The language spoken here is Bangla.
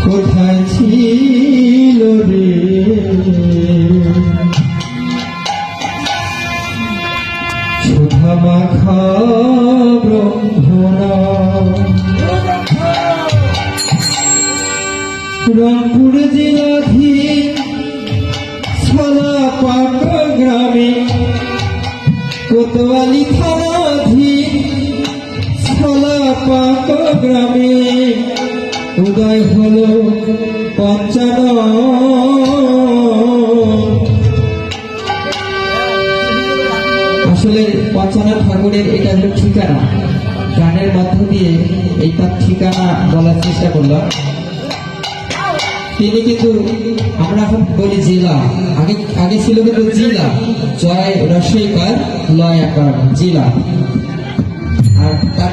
কোথায় ছিল রে সুধা মাখা ব্রহ্মণা রংপুর জেলাধীন ছলাপাট গ্রামে কোতোয়ালি থানাধীন ছলাপাট গ্রামে উদয় হলো পঞ্চানন। আসলে পঞ্চানন ঠাকুরের এটা হলো ঠিকানা, গানের মধ্য দিয়ে এই তার ঠিকানা বলার চেষ্টা করলাম। তিনি কিন্তু আমরা এখন বলি জেলা, আগে ছিল কিন্তু জেলা, জয় রসইকার লয় আকার জেলা, আর তার